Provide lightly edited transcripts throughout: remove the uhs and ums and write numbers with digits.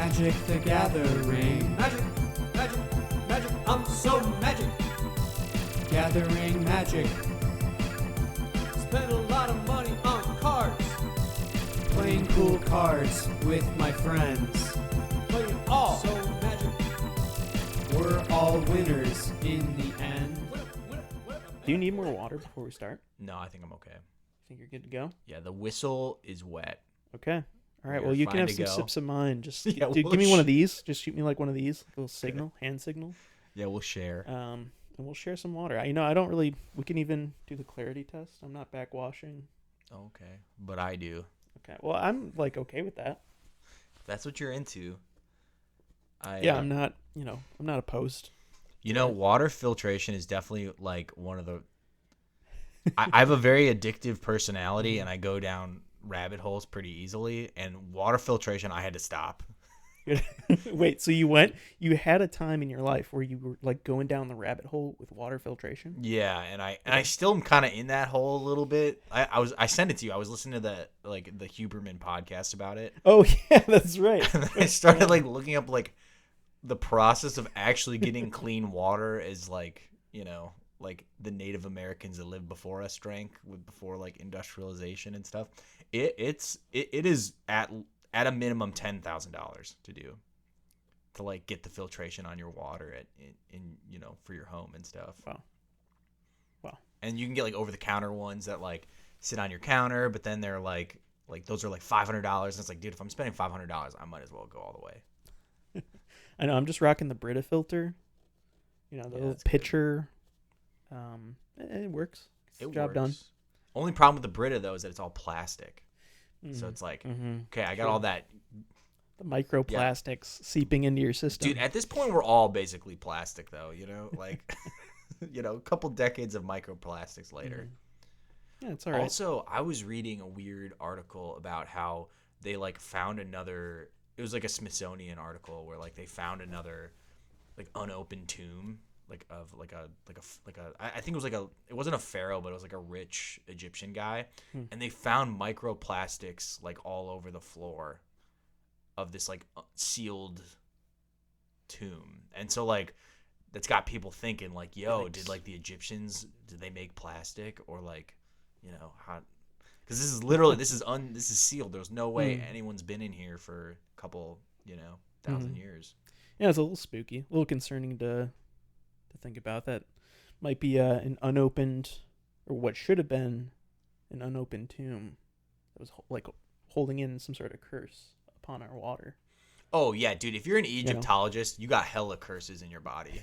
Magic the Gathering. Magic, magic, magic, I'm so magic. Gathering magic. Spend a lot of money on cards. Playing cool cards with my friends. Playing all so magic. We're all winners in the end. Do you need more water before we start? No, I think I'm okay. Think you're good to go? Yeah, the whistle is wet. Okay. All right. You're Well, you can fine have to some go. sips of mine. Just Yeah, dude, we'll give me one of these. Just shoot me like one of these. A little signal, hand signal. Yeah, we'll share. And we'll share some water. I don't really. We can even do the clarity test. I'm not backwashing. Okay, but I do. Okay. Well, I'm like okay with that. If that's what you're into. I'm not. I'm not opposed. Water filtration is definitely like one of the. I have a very addictive personality, and I go down rabbit holes pretty easily. And water filtration, I had to stop. Wait, so you had a time in your life where you were like going down the rabbit hole with water filtration? Yeah, and I still am kind of in that hole a little bit. I sent it to you. I was listening to the Huberman podcast about it. Oh yeah, that's right. And then I started looking up the process of actually getting clean water is like the Native Americans that lived before us drank before industrialization and stuff. It is at a minimum $10,000 to do to get the filtration on your water in for your home and stuff. Wow. And you can get over the counter ones that sit on your counter, but then they're like those are $500, and it's dude, if I'm spending $500, I might as well go all the way. I know. I'm just rocking the Brita filter. The little pitcher. It works. It's the job done. Only problem with the Brita though is that it's all plastic. So it's okay, I got all that. The microplastics seeping into your system. Dude, at this point, we're all basically plastic, though. A couple decades of microplastics later. Yeah, it's all right. Also, I was reading a weird article about how they found another. It was a Smithsonian article where they found another unopened tomb I think it was it wasn't a pharaoh, but it was a rich Egyptian guy, and they found microplastics all over the floor of this sealed tomb. And so that's got people thinking yo, did the Egyptians, did they make plastic, or how, because this is sealed. There's no way anyone's been in here for a couple thousand years. Yeah, it's a little spooky, a little concerning to think about. That might be an unopened, or what should have been an unopened tomb that was holding in some sort of curse upon our water. Oh yeah, dude, if you're an Egyptologist, you got hella curses in your body.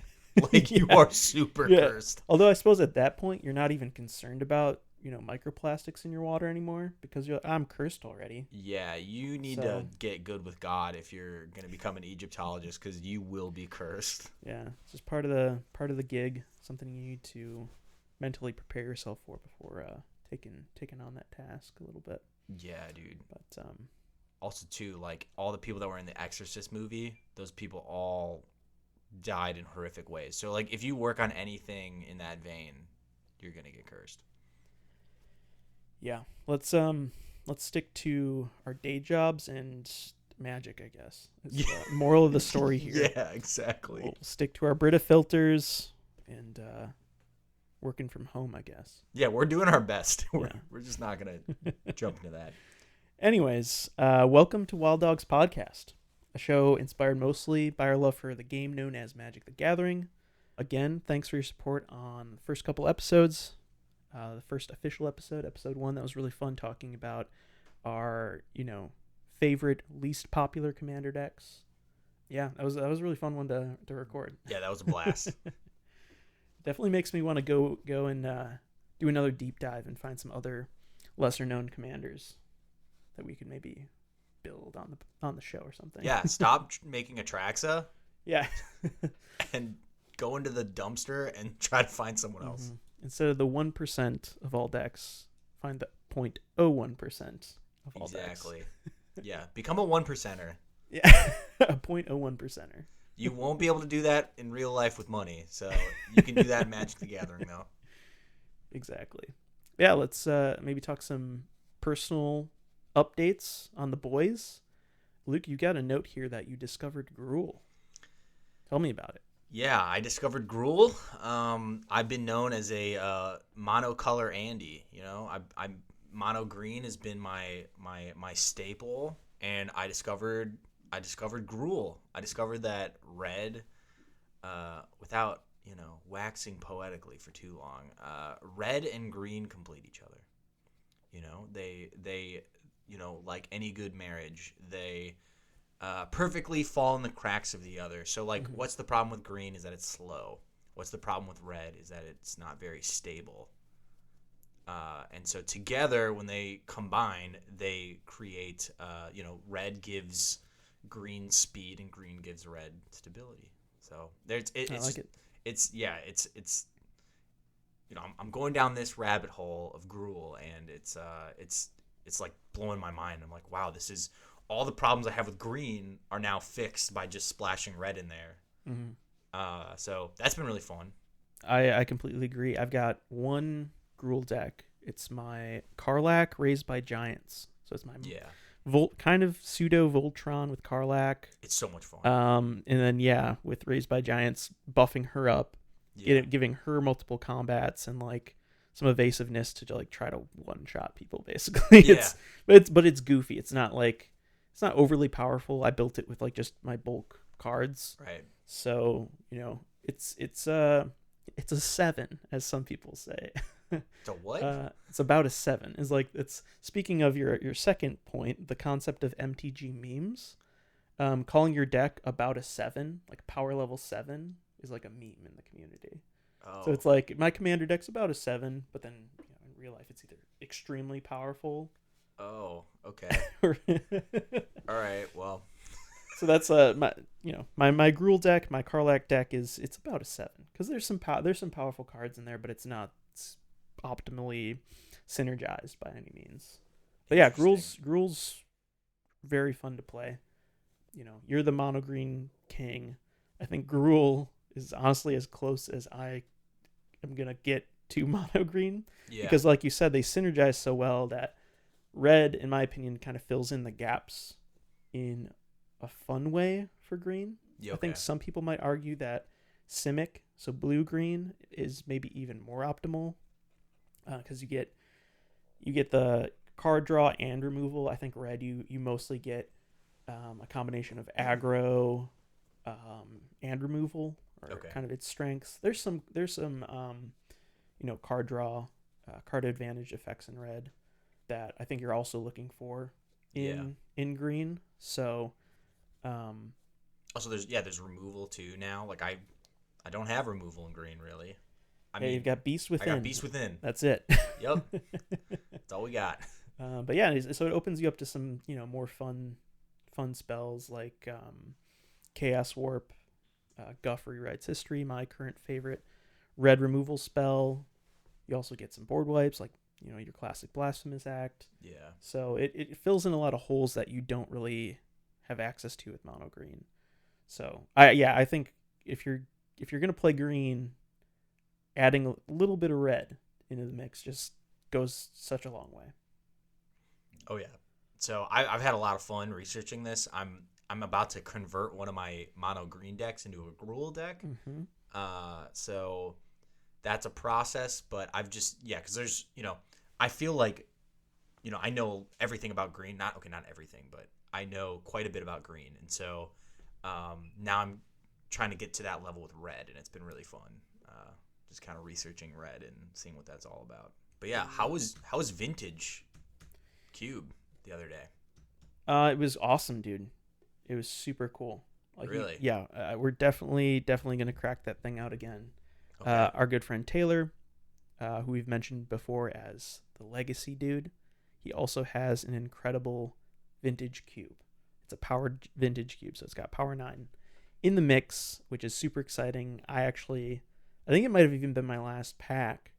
You are super cursed. Although I suppose at that point you're not even concerned about microplastics in your water anymore, because I'm cursed already. Yeah, you need to get good with God if you're going to become an Egyptologist, because you will be cursed. Yeah, it's just part of the gig, something you need to mentally prepare yourself for before taking on that task a little bit. Yeah, dude. But also too, all the people that were in the Exorcist movie, those people all died in horrific ways. So if you work on anything in that vein, you're going to get cursed. Yeah, let's stick to our day jobs and magic, I guess. Is the moral of the story here. Yeah, exactly. We'll stick to our Brita filters and working from home, I guess. Yeah, we're doing our best. We're just not gonna jump into that. Anyways, welcome to Wild Dogs Podcast, a show inspired mostly by our love for the game known as Magic the Gathering. Again, thanks for your support on the first couple episodes. The first official episode 1, that was really fun, talking about our, favorite, least popular commander decks. Yeah, that was a really fun one to record. Yeah, that was a blast. Definitely makes me want to go and do another deep dive and find some other lesser known commanders that we could maybe build on the show or something. Yeah, stop making Atraxa. Yeah. And go into the dumpster and try to find someone else. Mm-hmm. Instead of the 1% of all decks, find the 0.01% of all decks. Exactly. Yeah, become a 1%er. Yeah, a 0.01%er. You won't be able to do that in real life with money, so you can do that in Magic the Gathering, though. Exactly. Yeah, let's maybe talk some personal updates on the boys. Luke, you got a note here that you discovered Gruel. Tell me about it. Yeah, I discovered Gruel. I've been known as a monocolor Andy. You know, I'm mono green has been my staple, and I discovered Gruel. I discovered that red, without waxing poetically for too long. Red and green complete each other. You know, they like any good marriage, they perfectly fall in the cracks of the other. So, like, what's the problem with green is that it's slow. What's the problem with red is that it's not very stable. And so together, when they combine, they create, red gives green speed and green gives red stability. So I like it. It's I'm going down this rabbit hole of Gruel, and it's like blowing my mind. I'm like, wow, this is all the problems I have with green are now fixed by just splashing red in there. So that's been really fun. I completely agree. I've got one Gruel deck. It's my Karlach raised by giants. So it's my kind of pseudo Voltron with Karlach. It's so much fun. And then with raised by giants, buffing her up, giving her multiple combats and like some evasiveness to like try to one shot people basically. Yeah. But it's goofy. It's not overly powerful. I built it with like just my bulk cards. Right. So, it's a 7, as some people say. It's a what? It's about a 7. It's speaking of your second point, the concept of MTG memes. Calling your deck about a 7, like power level 7, is like a meme in the community. Oh. So it's like my commander deck's about a 7, but then in real life it's either extremely powerful. Oh, okay. All right. Well. So that's my Gruel deck, my Karlach deck it's about a 7 because there's some powerful cards in there, but it's not optimally synergized by any means. But yeah, Gruel's very fun to play. You're the mono green king. I think Gruel is honestly as close as I am gonna get to mono green. Yeah. Because like you said, they synergize so well that red, in my opinion, kind of fills in the gaps in a fun way for green. Yeah, okay. I think some people might argue that Simic, so blue-green, is maybe even more optimal because you get the card draw and removal. I think red, you mostly get a combination of aggro and removal, or kind of its strengths. There's some card draw, card advantage effects in red that I think you're also looking for in green. So also there's removal too now. Like I don't have removal in green really. You've got Beast Within. I got Beast Within. That's it. Yep. That's all we got. But yeah, so it opens you up to some more fun spells like Chaos Warp, Guff Rewrites History, my current favorite. Red removal spell. You also get some board wipes like your classic Blasphemous Act. Yeah. So it fills in a lot of holes that you don't really have access to with mono green. So I think if you're gonna play green, adding a little bit of red into the mix just goes such a long way. Oh yeah. So I've had a lot of fun researching this. I'm about to convert one of my mono green decks into a Gruel deck. So that's a process, but I've just because there's I feel like I know everything about green. Not everything, but I know quite a bit about green, and so now I'm trying to get to that level with red, and it's been really fun. Just kind of researching red and seeing what that's all about. But yeah, how was Vintage Cube the other day? It was awesome, dude. It was super cool. Like, really? We're definitely gonna crack that thing out again. Okay. Our good friend Taylor, who we've mentioned before as the Legacy dude, he also has an incredible Vintage Cube. It's a powered Vintage Cube, so it's got Power 9 in the mix, which is super exciting. I think it might have even been my last pack.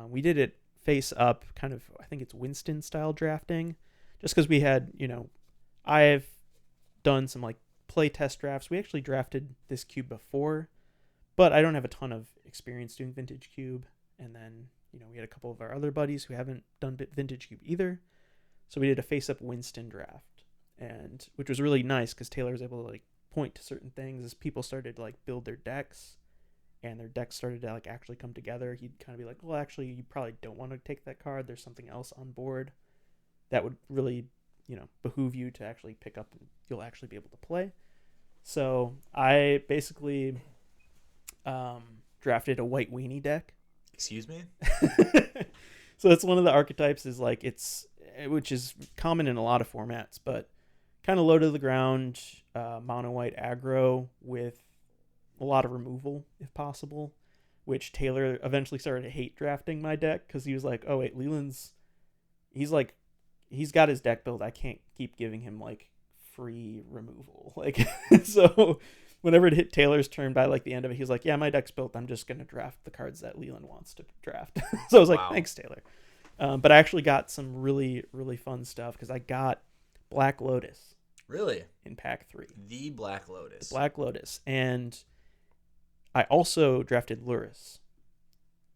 We did it face up, kind of, I think it's Winston style drafting, just because we had, I've done some like play test drafts. We actually drafted this cube before, but I don't have a ton of experience doing Vintage Cube. And then, we had a couple of our other buddies who haven't done Vintage Cube either. So we did a face up Winston draft. and which was really nice because Taylor was able to like point to certain things as people started to like build their decks, and their decks started to like actually come together. He'd kind of be like, well, actually, you probably don't want to take that card. There's something else on board that would really, behoove you to actually pick up and you'll actually be able to play. So I basically drafted a white weenie deck. Excuse me? So it's one of the archetypes is like which is common in a lot of formats, but kind of low to the ground, mono white aggro with a lot of removal if possible, which Taylor eventually started to hate drafting my deck because he was like, oh wait, he's got his deck built. I can't keep giving him like free removal. Like, so whenever it hit Taylor's turn by like the end of it, he was like, yeah, my deck's built. I'm just going to draft the cards that Leland wants to draft. So I was like, wow. Thanks, Taylor. But I actually got some really, really fun stuff because I got Black Lotus. Really? In pack 3. The Black Lotus. The Black Lotus. And I also drafted Luris.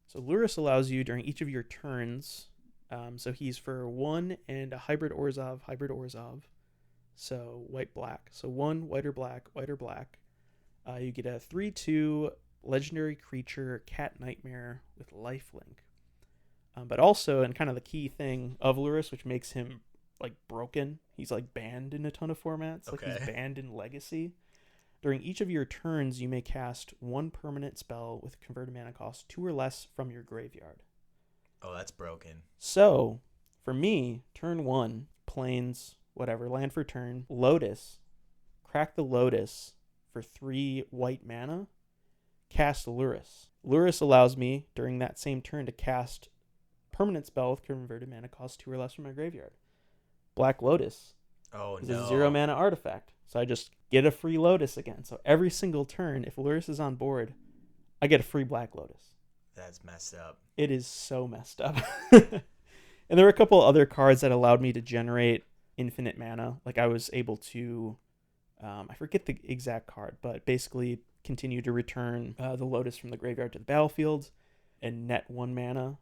So Luris allows you during each of your turns. So he's for 1 and a hybrid Orzhov. So white-black. So 1 white or black. You get a 3/2 legendary creature Cat Nightmare with lifelink. But also, and kind of the key thing of Luris, which makes him like broken, he's like banned in a ton of formats. Like he's banned in Legacy. During each of your turns, you may cast 1 permanent spell with converted mana cost 2 or less from your graveyard. Oh, that's broken. So, for me, turn 1, plains, whatever, land for turn, Lotus, crack the Lotus for 3 white mana, cast Luris. Luris allows me, during that same turn, to cast permanent spell with converted mana cost 2 or less from my graveyard. Black Lotus is a 0 mana artifact. So I just get a free Lotus again. So every single turn, if Luris is on board, I get a free Black Lotus. That's messed up. It is so messed up. And there were a couple other cards that allowed me to generate infinite mana. Like I was able to, I forget the exact card, but basically continue to return the Lotus from the graveyard to the battlefield and net 1 mana.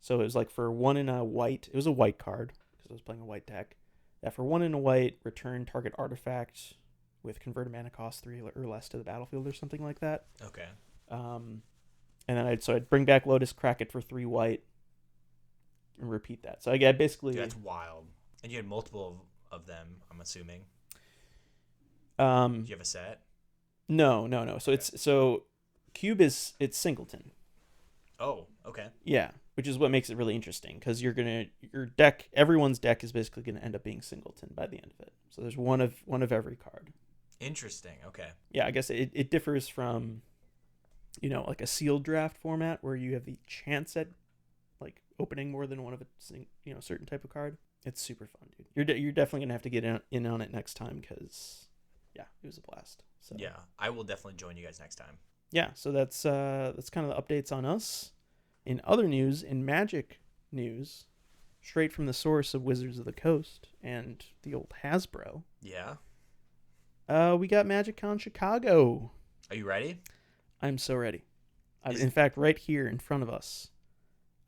So it was like for 1 and a white, it was a white card because I was playing a white deck. That for 1 and a white, return target artifact with converted mana cost 3 or less to the battlefield or something like that. Okay. And then I'd bring back Lotus, crack it for 3 white, and repeat that. So I basically... Dude, that's wild. And you had multiple of them, I'm assuming. Do you have a set? No. So okay. Cube it's singleton. Oh, okay. Yeah, which is what makes it really interesting because everyone's deck is basically gonna end up being singleton by the end of it. So there's one of every card. Interesting. Okay. Yeah, I guess it differs from, like a sealed draft format where you have the chance at like opening more than one of a certain type of card. It's super fun, dude. You're definitely gonna have to get in on it next time because, yeah, it was a blast. So yeah, I will definitely join you guys next time. Yeah, so that's kind of the updates on us. In other news, in Magic news, straight from the source of Wizards of the Coast and the old Hasbro. Yeah. We got MagicCon Chicago. Are you ready? I'm so ready. In fact, right here in front of us,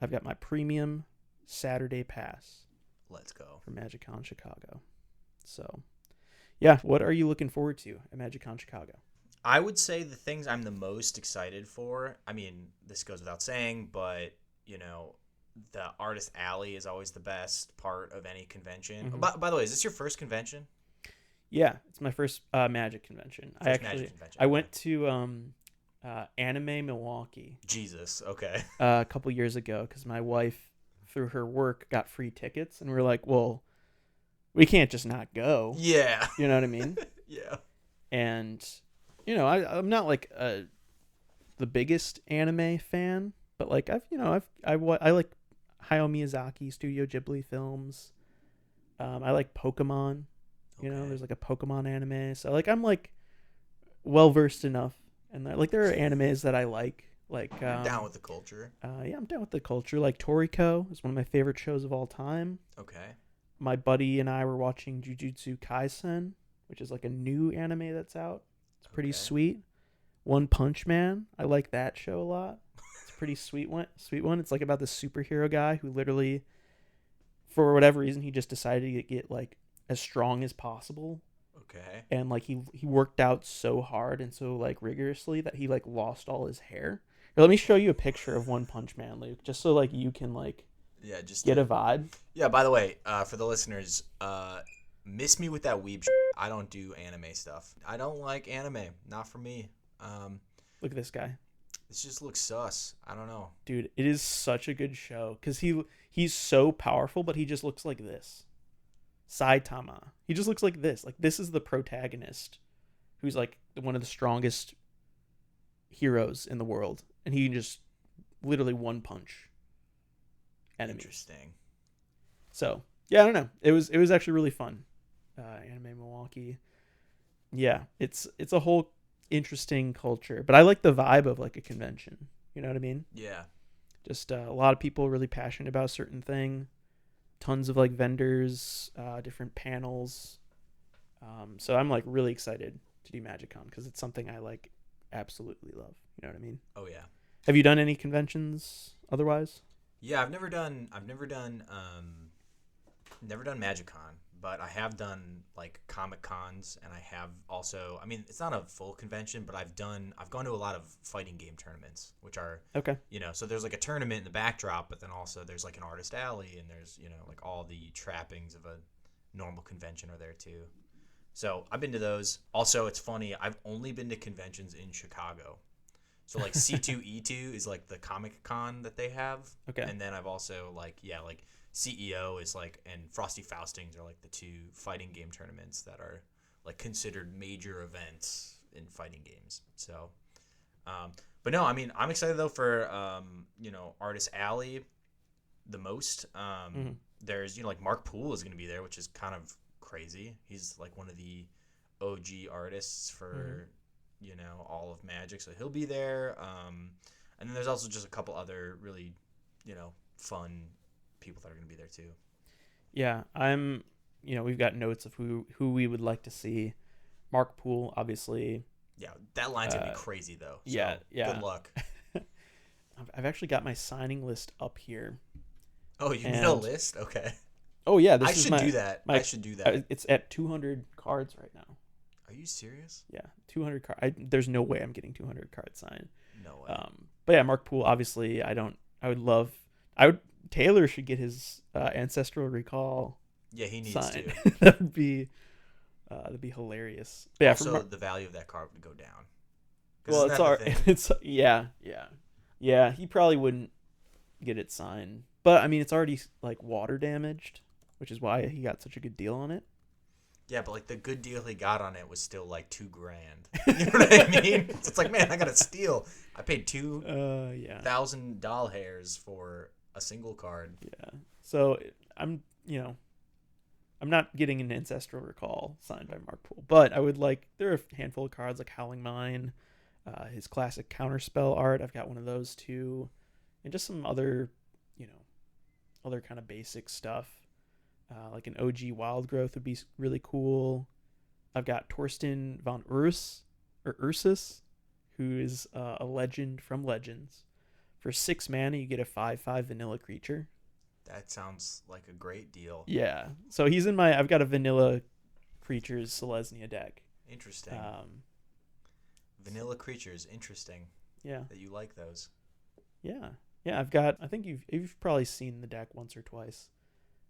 I've got my premium Saturday pass. Let's go. For MagicCon Chicago. So, yeah, what are you looking forward to at MagicCon Chicago? I would say the things I'm the most excited for, I mean, this goes without saying, but, the Artist Alley is always the best part of any convention. Mm-hmm. By the way, is this your first convention? Yeah, it's my first Magic convention. I went to Anime Milwaukee. Jesus, okay. A couple years ago because my wife, through her work, got free tickets. And we were like, well, we can't just not go. Yeah. You know what I mean? Yeah. And... I'm not like the biggest anime fan, but like I like Hayao Miyazaki, Studio Ghibli films. I like Pokemon. Okay. There's like a Pokemon anime, so like I'm like well versed enough, and there are animes that I like. Like you're down with the culture. Yeah, I'm down with the culture. Like Toriko is one of my favorite shows of all time. Okay. My buddy and I were watching Jujutsu Kaisen, which is like a new anime that's out. Pretty sweet. One Punch Man. I like that show a lot. It's a pretty sweet one. It's like about this superhero guy who literally, for whatever reason, he just decided to get like as strong as possible. Okay. And like he worked out so hard and so like rigorously that he like lost all his hair. Here, let me show you a picture of One Punch Man, Luke, just so like you can like Just get a vibe. Yeah, by the way, for the listeners, miss me with that weeb shit. I don't do anime stuff. I don't like anime. Not for me. Look at this guy. This just looks sus. I don't know. Dude, it is such a good show cuz he's so powerful, but he just looks like this. Saitama. He just looks like this. Like this is the protagonist who's like one of the strongest heroes in the world, and he can just literally one punch enemies. Interesting. So yeah, I don't know. It was actually really fun. Anime Milwaukee. Yeah, it's a whole interesting culture, but I like the vibe of like a convention. You know what I mean? Yeah. Just a lot of people really passionate about a certain thing. Tons of like vendors, different panels. So I'm like really excited to do MagicCon because it's something I like absolutely love. You know what I mean? Oh yeah. Have you done any conventions otherwise? Yeah, I've never done MagicCon, but I have done like Comic Cons, and I have also, I mean, it's not a full convention, but I've gone to a lot of fighting game tournaments, which are Okay. so there's like a tournament in the backdrop, but then also there's like an artist alley, and there's like all the trappings of a normal convention are there too. So I've been to those. Also, it's funny, I've only been to conventions in Chicago. So like C2E2 is like the Comic Con that they have. Okay. And then I've also like CEO is like, and Frosty Faustings are like the two fighting game tournaments that are like considered major events in fighting games. So, but no, I mean, I'm excited though for, Artist Alley the most. There's, like Mark Poole is going to be there, which is kind of crazy. He's like one of the OG artists for, all of Magic. So he'll be there. And then there's also just a couple other really, fun people that are going to be there too. Yeah, we've got notes of who we would like to see. Mark Poole, obviously. Yeah, that line's going to be crazy though. So yeah. Good luck. I've actually got my signing list up here. Oh, you made a list? Okay. Oh yeah, I should do that. I should do that. It's at 200 cards right now. Are you serious? Yeah, 200 cards. There's no way I'm getting 200 cards signed. No way. But yeah, Mark Poole, obviously, Taylor should get his Ancestral Recall. Yeah, he needs signed. to. that'd be hilarious. But yeah, also, the value of that card would go down. Well, yeah. He probably wouldn't get it signed, but I mean, it's already like water damaged, which is why he got such a good deal on it. Yeah, but like the good deal he got on it was still like $2,000. You know what I mean? It's like, man, I got a steal. I paid $2,000 for a single card. Yeah. So I'm not getting an Ancestral Recall signed by Mark Poole, but I would like, there are a handful of cards like Howling Mine, his classic Counterspell art. I've got one of those too, and just some other, other kind of basic stuff. Like an OG Wild Growth would be really cool. I've got Torsten von Ursus, who is a legend from Legends. For 6 mana, you get a 5/5 vanilla creature. That sounds like a great deal. Yeah. So he's in I've got a vanilla creatures Selesnya deck. Interesting. Vanilla creatures, interesting. Yeah. That you like those. Yeah. Yeah, I think you've probably seen the deck once or twice.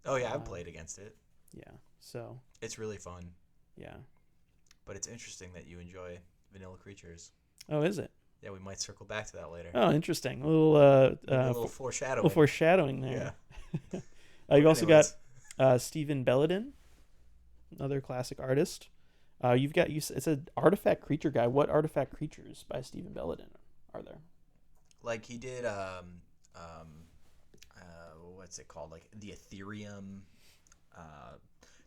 Oh yeah, I've played against it. Yeah. So it's really fun. Yeah. But it's interesting that you enjoy vanilla creatures. Oh, is it? Yeah, we might circle back to that later. Oh, interesting. A little foreshadowing. A little foreshadowing there. Yeah. You've also got Stephen Belladin, another classic artist. It's an artifact creature guy. What artifact creatures by Stephen Belladin are there? Like he did what's it called? Like the Ethereum.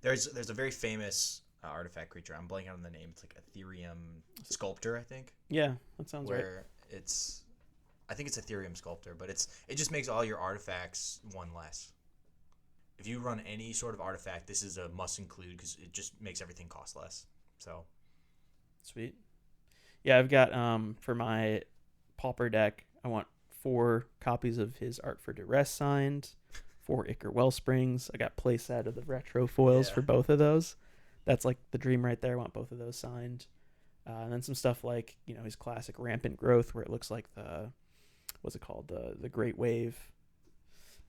There's a very famous artifact creature. I'm blanking on the name. It's like Ethereum Sculptor, I think. Yeah, that sounds right. Where I think it's Ethereum Sculptor, but it just makes all your artifacts one less. If you run any sort of artifact, this is a must include because it just makes everything cost less. So sweet. Yeah, I've got for my Pauper deck, I want 4 copies of his Art for Duress signed, for Iker Wellsprings. I got playset of the retro foils for both of those. That's like the dream right there. I want both of those signed. And then some stuff like, his classic Rampant Growth, where it looks like what's it called? The Great Wave.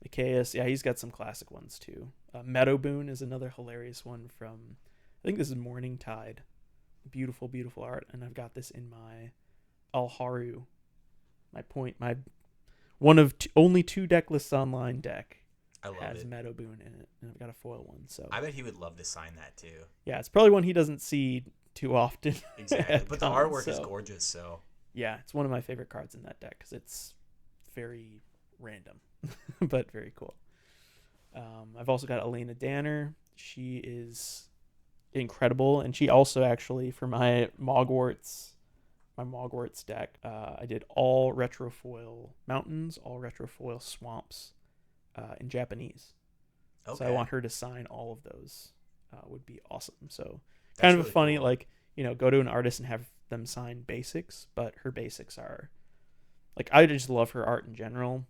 Micaeus. Yeah, he's got some classic ones too. Meadowboon is another hilarious one from, I think this is Morning Tide. Beautiful, beautiful art. And I've got this in my Alharu, my one of only 2 deckless online deck. I love has it. Meadowboon in it, and I've got a foil one. So I bet he would love to sign that too. Yeah, it's probably one he doesn't see too often. Exactly, but the artwork is gorgeous. So yeah, it's one of my favorite cards in that deck because it's very random, but very cool. I've also got Elena Danner. She is incredible, and she also actually, for my Mogwarts deck, I did all retrofoil mountains, all retrofoil swamps, in Japanese. Okay. So I want her to sign all of those. Would be awesome. So kind of really funny, cool. Like, go to an artist and have them sign basics, but her basics are like, I just love her art in general.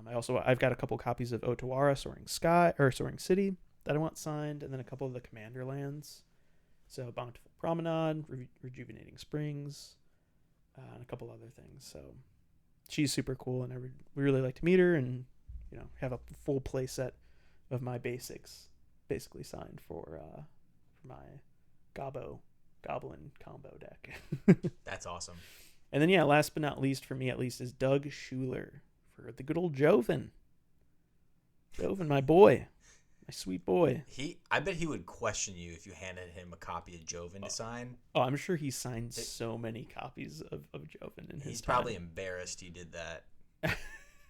I've got a couple copies of Otawara Soaring City that I want signed, and then a couple of the Commander lands. So Bountiful Promenade, Rejuvenating Springs, and a couple other things. So she's super cool, and we really like to meet her and have a full play set of my basics basically signed for my Goblin combo deck. That's awesome. And then last but not least, for me at least, is Doug Schuler for the good old Joven. Joven, my boy. My sweet boy. I bet he would question you if you handed him a copy of Joven to sign. Oh, I'm sure he signed so many copies of Joven in his He's time. Probably embarrassed he did that.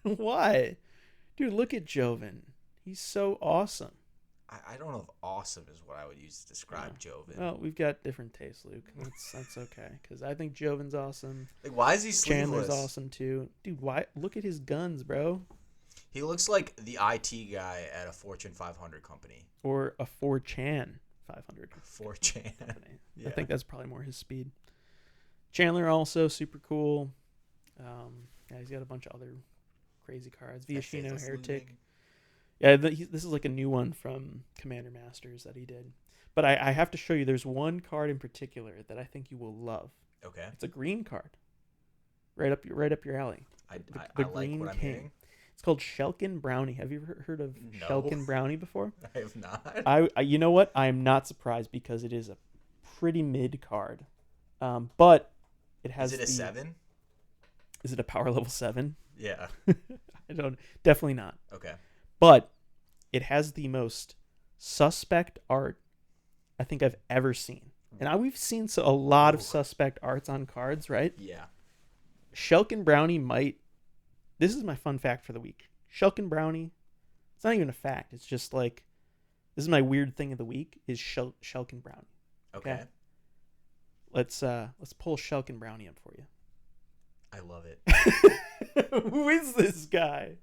Why? Dude, look at Joven. He's so awesome. I don't know if awesome is what I would use to describe Joven. Well, we've got different tastes, Luke. That's okay. Because I think Joven's awesome. Like, why is he sleeveless? Chandler's awesome, too. Dude, why? Look at his guns, bro. He looks like the IT guy at a Fortune 500 company. Or a 4chan 500. 4chan. Yeah. I think that's probably more his speed. Chandler also super cool. He's got a bunch of other crazy cards. Viashino Heretic. Looting. Yeah, this is like a new one from Commander Masters that he did. But I have to show you, there's one card in particular that I think you will love. Okay. It's a green card. Right up your alley. I like what I'm hearing. It's called Shelkin Brownie. Have you ever heard of Shelkin Brownie before? I have not. I you know what? I am not surprised because it is a pretty mid card. But it has. Is it a 7? Is it a power level 7? Yeah. Definitely not. Okay. But it has the most suspect art I think I've ever seen. And we've seen a lot of suspect arts on cards, right? Yeah. Shelkin Brownie might. This is my fun fact for the week. Shelkin Brownie. It's not even a fact. It's just like, this is my weird thing of the week. Is Shelkin Brownie. Okay. Let's pull Shelkin Brownie up for you. I love it. Who is this guy?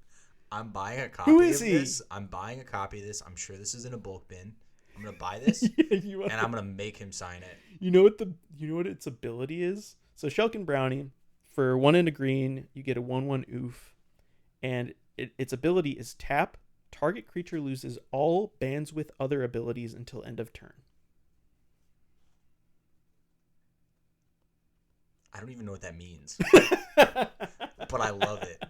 I'm buying a copy of this. I'm buying a copy of this. I'm sure this is in a bulk bin. I'm gonna buy this, and I'm gonna make him sign it. You know what its ability is? So Shelkin Brownie, for 1 and a green, you get a 1/1 oof, and its ability is tap. Target creature loses all bands with other abilities until end of turn. I don't even know what that means, but I love it.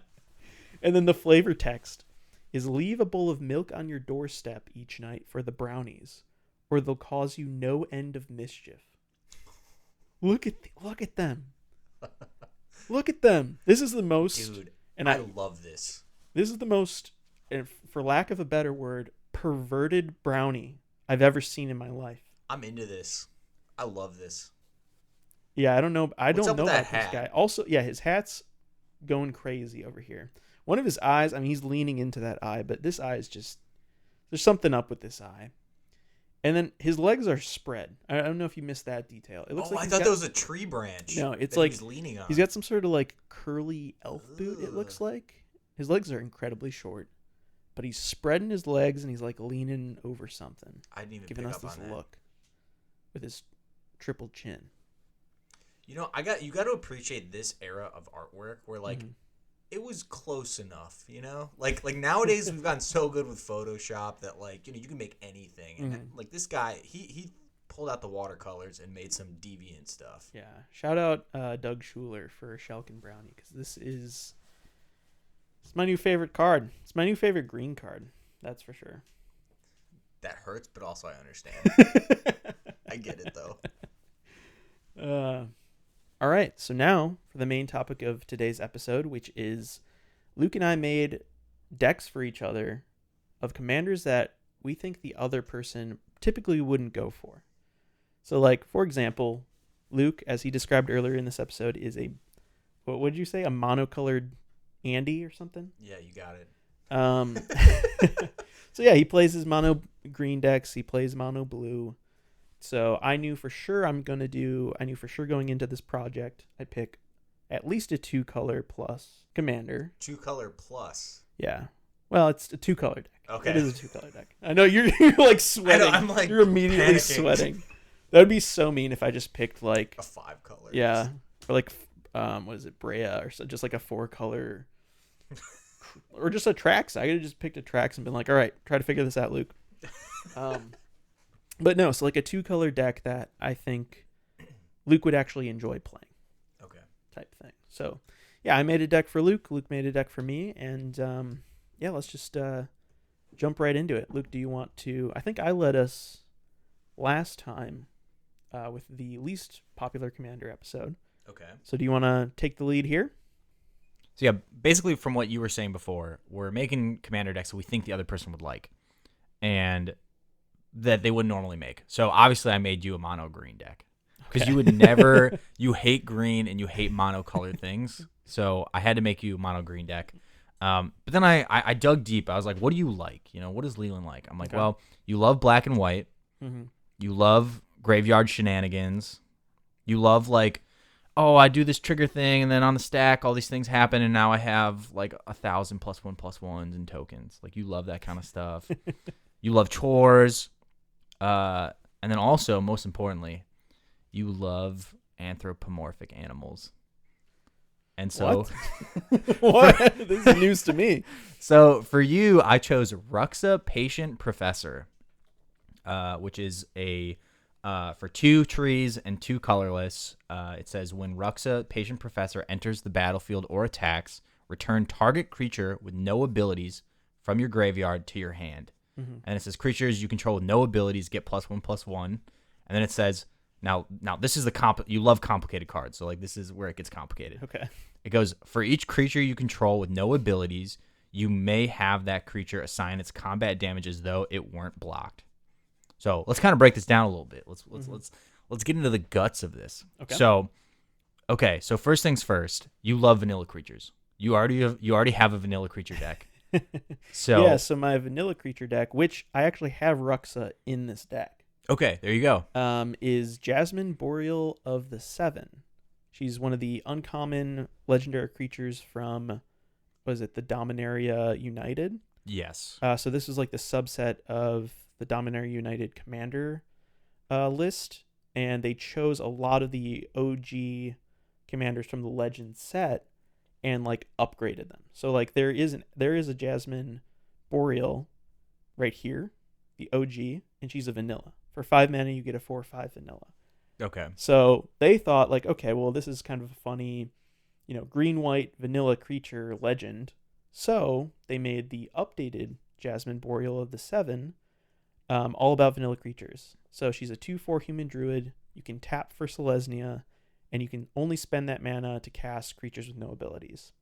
And then the flavor text is: leave a bowl of milk on your doorstep each night for the brownies, or they'll cause you no end of mischief. Look at them. Look at them. This is the most... Dude, and I love this. This is the most, and for lack of a better word, perverted brownie I've ever seen in my life. I'm into this. I love this. Yeah, I don't know. I What's don't know about this guy. Also, yeah, his hat's going crazy over here. One of his eyes, I mean, he's leaning into that eye, but this eye is just... There's something up with this eye. And then his legs are spread. I don't know if you missed that detail. It looks like I thought that was a tree branch. No, it's like he's leaning on. He's got some sort of like curly elf boot, it looks like. His legs are incredibly short, but he's spreading his legs and he's like leaning over something. I didn't even giving pick us up this on that. look with his triple chin. You got to appreciate this era of artwork where like it was close enough, you know? Like nowadays we've gotten so good with Photoshop that like, you can make anything. And like this guy, he pulled out the watercolors and made some deviant stuff. Yeah. Shout out Doug Schuler for Shelkin Brownie, because it's my new favorite card. It's my new favorite green card. That's for sure. That hurts, but also I understand. I get it though. All right. So now for the main topic of today's episode, which is Luke and I made decks for each other of commanders that we think the other person typically wouldn't go for. So, like, for example, Luke, as he described earlier in this episode, is what would you say? A monocolored Andy or something? Yeah, you got it. So yeah, he plays his mono green decks. He plays mono blue. So I knew for sure going into this project, I'd pick at least a 2-color plus commander. 2-color plus. Yeah. Well, it's a 2-color deck. Okay. It is a 2-color deck. I know you're like sweating. I know, I'm like you're immediately panicking. sweating. That would be so mean if I just picked like A 5-color. Yeah. Or like what is it, Brea, or so, just like a 4-color or just a Trax. I could have just picked a Trax and been like, all right, try to figure this out, Luke. But no, so like a 2-color deck that I think Luke would actually enjoy playing. Okay. Type thing. So yeah, I made a deck for Luke. Luke made a deck for me, and yeah, let's just jump right into it. Luke, do you want to? I think I led us last time with the least popular commander episode. Okay. So do you want to take the lead here? So yeah, basically from what you were saying before, we're making commander decks that we think the other person would like, and that they wouldn't normally make. So obviously I made you a mono green deck, because you would never, you hate green and you hate monocolored things. So I had to make you a mono green deck. But then I dug deep. I was like, what do you like? What does Leland like? I'm like, Okay. well, you love black and white. Mm-hmm. You love graveyard shenanigans. You love like, oh, I do this trigger thing, and then on the stack, all these things happen, and now I have like 1,000 +1/+1s and tokens. Like, you love that kind of stuff. You love chores. And then also, most importantly, you love anthropomorphic animals. And so, What? This is news to me. So for you, I chose Ruxa Patient Professor, which is a for 2 trees and 2 colorless. It says when Ruxa Patient Professor enters the battlefield or attacks, return target creature with no abilities from your graveyard to your hand. Mm-hmm. And it says creatures you control with no abilities get +1/+1. And then it says now this is you love complicated cards, so like this is where it gets complicated. Okay. It goes, for each creature you control with no abilities, you may have that creature assign its combat damage as though it weren't blocked. So let's kind of break this down a little bit. Let's get into the guts of this. Okay. So first things first, you love vanilla creatures. You already have a vanilla creature deck. So my vanilla creature deck, which I actually have Ruxa in this deck. Okay, there you go. Is Jasmine Boreal of the 7. She's one of the uncommon legendary creatures from, was it the Dominaria United? Yes. So this is like the subset of the Dominaria United commander list, and they chose a lot of the OG commanders from the Legend set and like upgraded them. So like there is a Jasmine Boreal right here, the OG, and she's a vanilla. For 5 mana, you get a 4/5 vanilla. Okay. So they thought like, okay, well, this is kind of a funny, green-white vanilla creature legend. So they made the updated Jasmine Boreal of the 7 all about vanilla creatures. So she's a 2/4 human druid. You can tap for Selesnya, and you can only spend that mana to cast creatures with no abilities.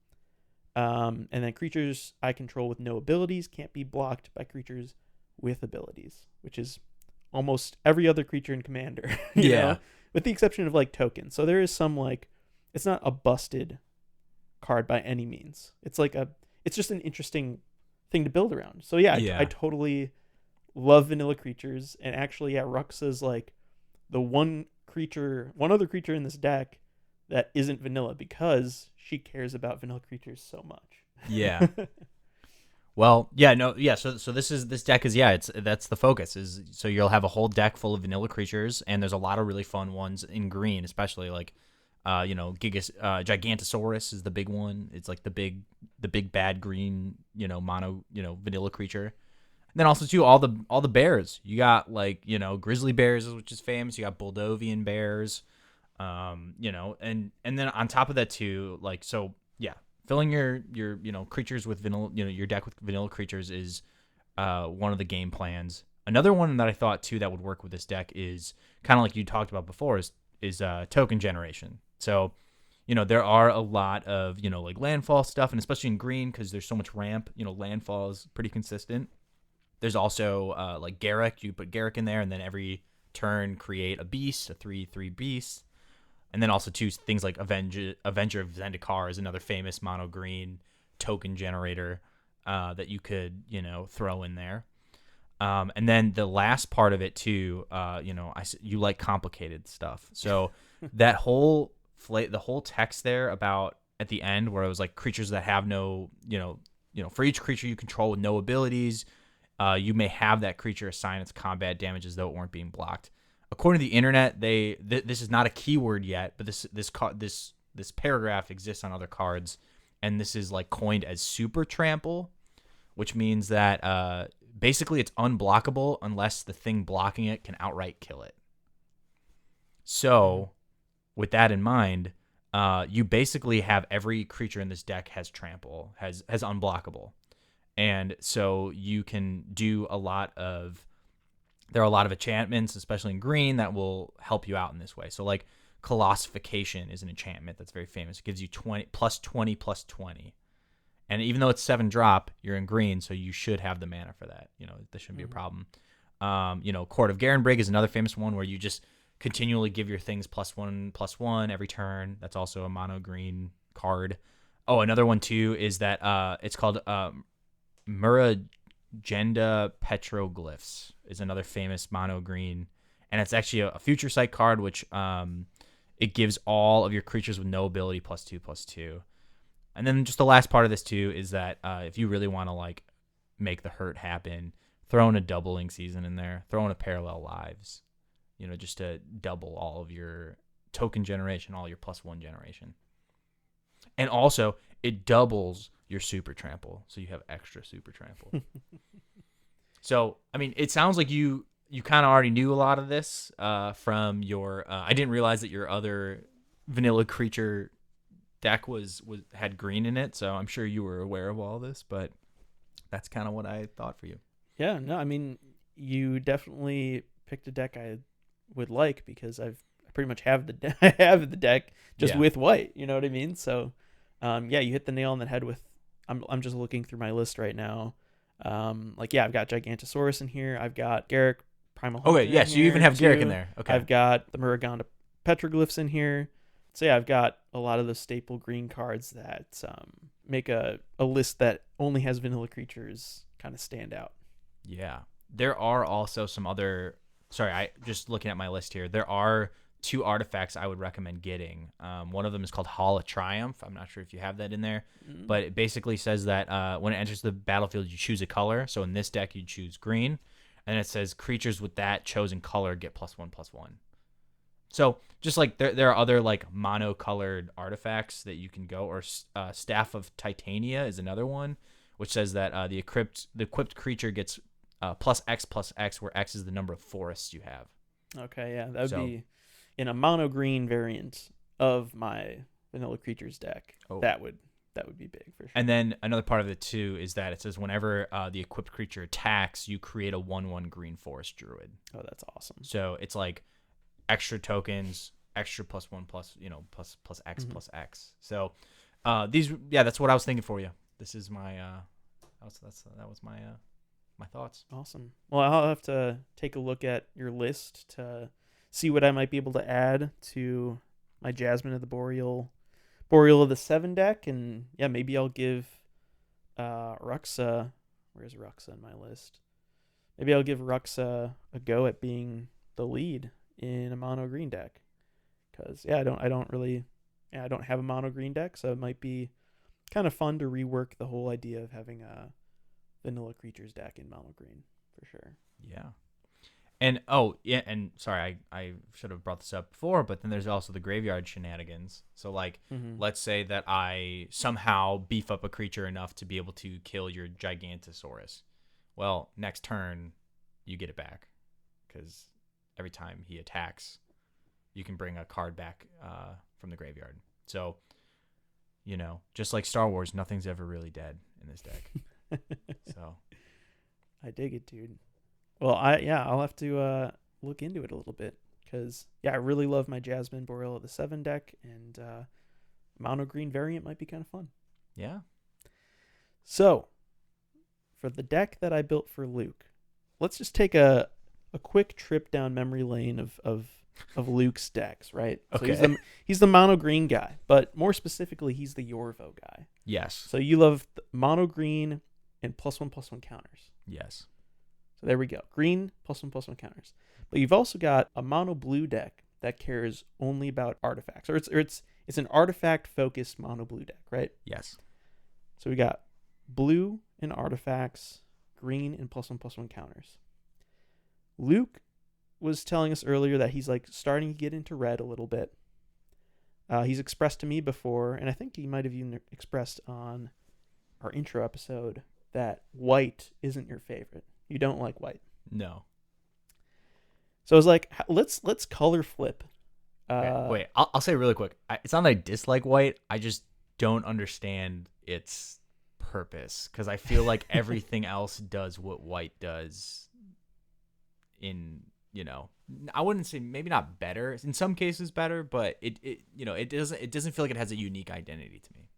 And then creatures I control with no abilities can't be blocked by creatures with abilities, which is almost every other creature in Commander. you know? With the exception of like tokens. So there is some like, it's not a busted card by any means. It's like it's just an interesting thing to build around. So yeah. I totally love vanilla creatures, and actually Ruxa's like the one other creature in this deck that isn't vanilla, because she cares about vanilla creatures so much. Yeah. Well, yeah, no, yeah. So this deck is that's the focus is. So you'll have a whole deck full of vanilla creatures, and there's a lot of really fun ones in green, especially like Gigantosaurus is the big one. It's like the big bad green, mono, vanilla creature. And then also too all the bears. You got like, grizzly bears, which is famous. You got Moldovan bears. And then on top of that too, like, so yeah, filling your creatures with vanilla, your deck with vanilla creatures is one of the game plans. Another one that I thought too that would work with this deck is kind of like you talked about before is token generation. So, there are a lot of, like landfall stuff, and especially in green because there's so much ramp, landfall is pretty consistent. There's also like Garruk. You put Garruk in there, and then every turn create a beast, a 3/3 beast. And then also two things like Avenger of Zendikar is another famous mono green token generator that you could, throw in there. And then the last part of it too, you like complicated stuff. So that the whole text there about at the end where it was like creatures that have no, for each creature you control with no abilities, you may have that creature assign its combat damage as though it weren't being blocked. According to the internet, this is not a keyword yet, but this paragraph exists on other cards, and this is like coined as super trample, which means that basically it's unblockable unless the thing blocking it can outright kill it. So, with that in mind, you basically have every creature in this deck has trample, has unblockable, and so you can do there are a lot of enchantments, especially in green, that will help you out in this way. So like Colossification is an enchantment that's very famous. It gives you 20 plus 20 plus 20. And even though it's 7-drop, you're in green, so you should have the mana for that. This shouldn't be a problem. Court of Garenbrig is another famous one where you just continually give your things +1/+1 every turn. That's also a mono green card. Oh, another one too is that it's called Muragenda Petroglyphs is another famous mono green, and it's actually a future sight card, which it gives all of your creatures with no ability +2/+2. And then just the last part of this too is that if you really want to like make the hurt happen, throw in a doubling season in there, throw in a parallel lives, just to double all of your token generation, all your +1 generation. And also it doubles your super trample, so you have extra super trample. So, I mean, it sounds like you kind of already knew a lot of this from your. I didn't realize that your other vanilla creature deck had green in it, so I'm sure you were aware of all this. But that's kind of what I thought for you. Yeah, no, I mean, you definitely picked a deck I would like because I pretty much have I have the deck just with white. You know what I mean? So, you hit the nail on the head with. I'm just looking through my list right now. I've got Gigantosaurus in here. I've got Garruk, Primal Hunter. Okay, yeah, so you even have Garruk in there. Okay. I've got the Muraganda Petroglyphs in here. So yeah, I've got a lot of the staple green cards that make a list that only has vanilla creatures kind of stand out. Yeah. There are also some other... Sorry, I just looking at my list here. There are 2 artifacts I would recommend getting. One of them is called Hall of Triumph. I'm not sure if you have that in there, but it basically says that when it enters the battlefield, you choose a color. So in this deck, you choose green, and it says creatures with that chosen color get +1/+1. So just like there are other like monocolored artifacts that you can go, or Staff of Titania is another one, which says that the equipped creature gets +X/+X, where X is the number of forests you have. Okay, yeah, that would be in a mono green variant of my vanilla creatures deck. Oh. That would be big for sure. And then another part of it too is that it says whenever the equipped creature attacks, you create a 1/1 green forest druid. Oh, that's awesome. So it's like extra tokens, extra +1 plus X plus X. So that's what I was thinking for you. This is my that was my thoughts. Awesome. Well, I'll have to take a look at your list to see what I might be able to add to my Jasmine of the Boreal of the 7 deck, and yeah, maybe I'll give Ruxa. Where's Ruxa in my list? Maybe I'll give Ruxa a go at being the lead in a mono green deck, because I don't have a mono green deck, so it might be kind of fun to rework the whole idea of having a vanilla creatures deck in mono green for sure. Yeah. And oh yeah, and sorry, I should have brought this up before, but then there's also the graveyard shenanigans. So like, let's say that I somehow beef up a creature enough to be able to kill your Gigantosaurus. Well, next turn, you get it back, because every time he attacks, you can bring a card back from the graveyard. So, just like Star Wars, nothing's ever really dead in this deck. So, I dig it, dude. Well, I'll have to look into it a little bit because I really love my Jasmine Boreal of the 7 deck, and mono green variant might be kind of fun. Yeah. So, for the deck that I built for Luke, let's just take a quick trip down memory lane of Luke's decks, right? Okay. So he's the mono green guy, but more specifically, he's the Yorvo guy. Yes. So you love mono green and +1/+1 counters. Yes. So there we go. Green +1/+1 counters. But you've also got a mono blue deck that cares only about artifacts, or it's an artifact focused mono blue deck, right? Yes. So we got blue and artifacts, green and +1/+1 counters. Luke was telling us earlier that he's like starting to get into red a little bit. He's expressed to me before, and I think he might have even expressed on our intro episode, that white isn't your favorite. You don't like white. No. So I was like, let's color flip. Wait, I'll say really quick. It's not that I dislike white. I just don't understand its purpose, because I feel like everything else does what white does. I wouldn't say, maybe not better. In some cases better, but it doesn't feel like it has a unique identity to me.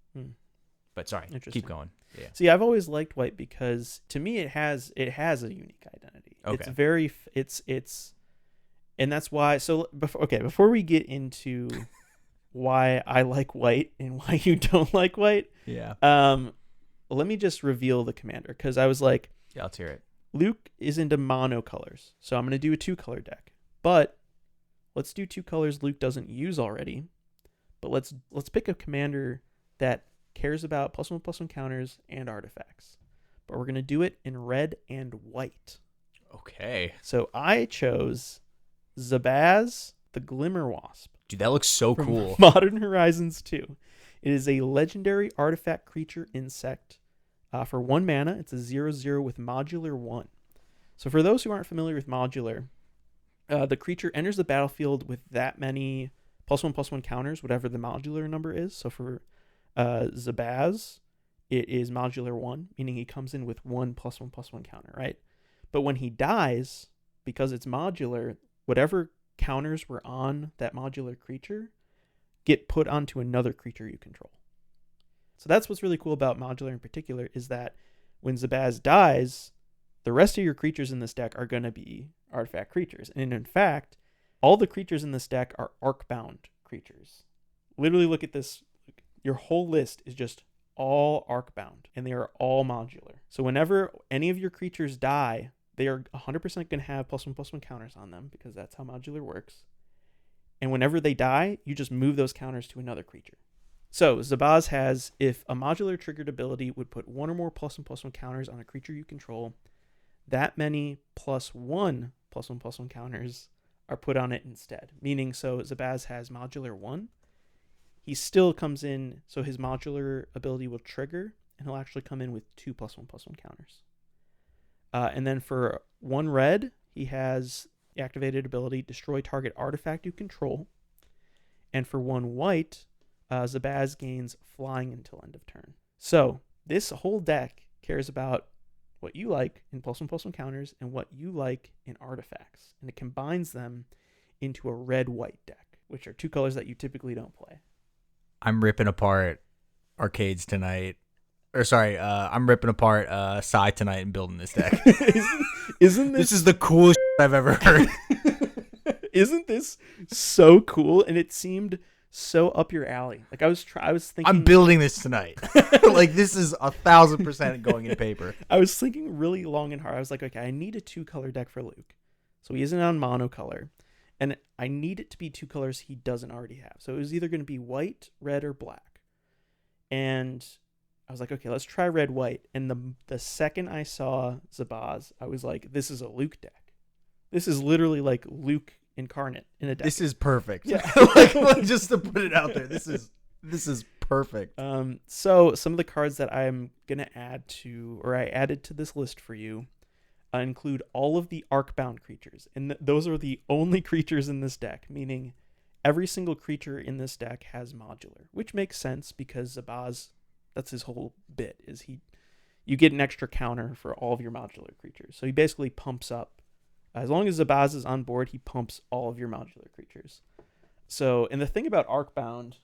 But sorry, keep going. Yeah. See, I've always liked white because to me it has a unique identity. Okay. It's and that's why. So before we get into why I like white and why you don't like white, Yeah. let me just reveal the commander, because I was like, Yeah, let's hear it. Luke is into mono colors, so I'm going to do a 2-color deck. But let's do 2 colors Luke doesn't use already. But let's pick a commander that cares about +1/+1 counters and artifacts. But we're going to do it in red and white. Okay. So I chose Zabaz the Glimmer Wasp. Dude, that looks so from cool. Modern Horizons 2. It is a legendary artifact creature insect. For 1 mana, it's a 0/0 with modular 1. So for those who aren't familiar with modular, the creature enters the battlefield with that many +1/+1 counters, whatever the modular number is. So for Zabaz, it is modular 1, meaning he comes in with 1 +1/+1 counter, right? But when he dies, because it's modular, whatever counters were on that modular creature get put onto another creature you control. So that's what's really cool about modular in particular, is that when Zabaz dies, the rest of your creatures in this deck are going to be artifact creatures. And in fact, all the creatures in this deck are arc-bound creatures. Literally look at this. Your whole list is just all arc-bound, and they are all modular. So whenever any of your creatures die, they are 100% going to have +1/+1 counters on them, because that's how modular works. And whenever they die, you just move those counters to another creature. So Zabaz has, if a modular triggered ability would put 1 or more +1/+1 counters on a creature you control, that many +1 +1/+1 counters are put on it instead. Meaning, so Zabaz has modular 1. He still comes in, so his modular ability will trigger, and he'll actually come in with 2 +1/+1 counters. And then for 1 red, he has the activated ability, destroy target artifact you control. And for 1 white, Zabaz gains flying until end of turn. So this whole deck cares about what you like in +1/+1 counters and what you like in artifacts. And it combines them into a red-white deck, which are 2 colors that you typically don't play. I'm ripping apart arcades tonight. I'm ripping apart Psy tonight and building this deck. Isn't this is the coolest I've ever heard. Isn't this so cool? And it seemed so up your alley. Like I was thinking, I'm building this tonight. Like this is 1,000% going in paper. I was thinking really long and hard. I was like, okay, I need a 2-color deck for Luke. So he isn't on monocolor. And I need it to be 2 colors he doesn't already have. So it was either going to be white, red, or black. And I was like, okay, let's try red, white. And the second I saw Zabaz, I was like, this is a Luke deck. This is literally like Luke incarnate in a deck. This is perfect. Yeah. like, just to put it out there, this is perfect. So some of the cards that I'm gonna add to, or I added to this list for you, include all of the Arcbound creatures, and those are the only creatures in this deck. Meaning, every single creature in this deck has modular, which makes sense because Zabaz, that's his whole bit. You get an extra counter for all of your modular creatures. So he basically pumps up. As long as Zabaz is on board, he pumps all of your modular creatures. So, and the thing about Arcbound,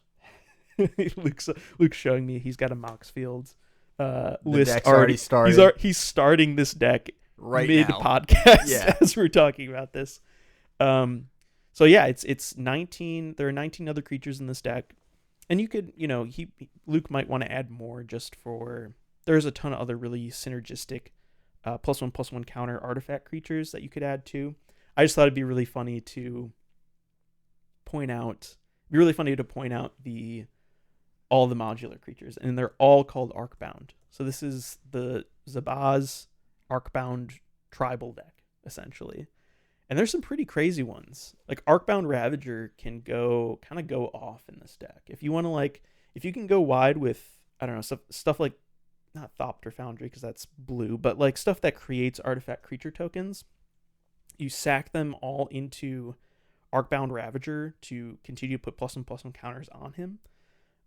Luke's showing me he's got a Mox Fields list deck's already started. He's starting this deck Right mid now. podcast as we're talking about this. So yeah, it's 19. There are 19 other creatures in this deck, and you could, Luke might want to add more just for. There's a ton of other really synergistic +1/+1 counter artifact creatures that you could add to. I just thought it'd be really funny to point out. All the modular creatures, and they're all called Arcbound. So this is the Zabaz Arcbound tribal deck, essentially. And there's some pretty crazy ones. Like Arcbound Ravager can go off in this deck. If you want to if you can go wide with, I don't know, stuff like, not Thopter Foundry because that's blue, but like stuff that creates artifact creature tokens, you sack them all into Arcbound Ravager to continue to put +1/+1 counters on him.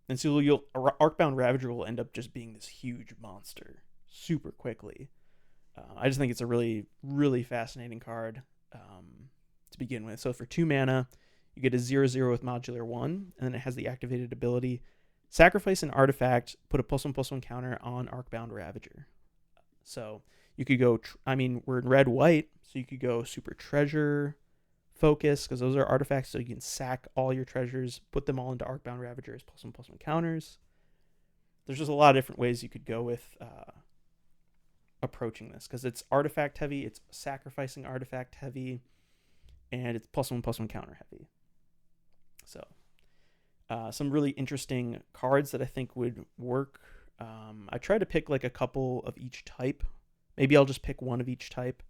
And so Arcbound Ravager will end up just being this huge monster super quickly. I just think it's a really, really fascinating card to begin with. So for 2 mana, you get a 0/0 with modular 1, and then it has the activated ability, sacrifice an artifact, put a +1/+1 counter on Arcbound Ravager. So you could go, we're in red-white, so you could go Super Treasure, Focus, because those are artifacts, so you can sack all your treasures, put them all into Arcbound Ravager as +1/+1 counters. There's just a lot of different ways you could go with approaching this, because it's artifact heavy, it's sacrificing artifact heavy, and it's +1/+1 counter heavy. So some really interesting cards that I think would work. I tried to pick like a couple of each type. Maybe I'll just pick one of each type.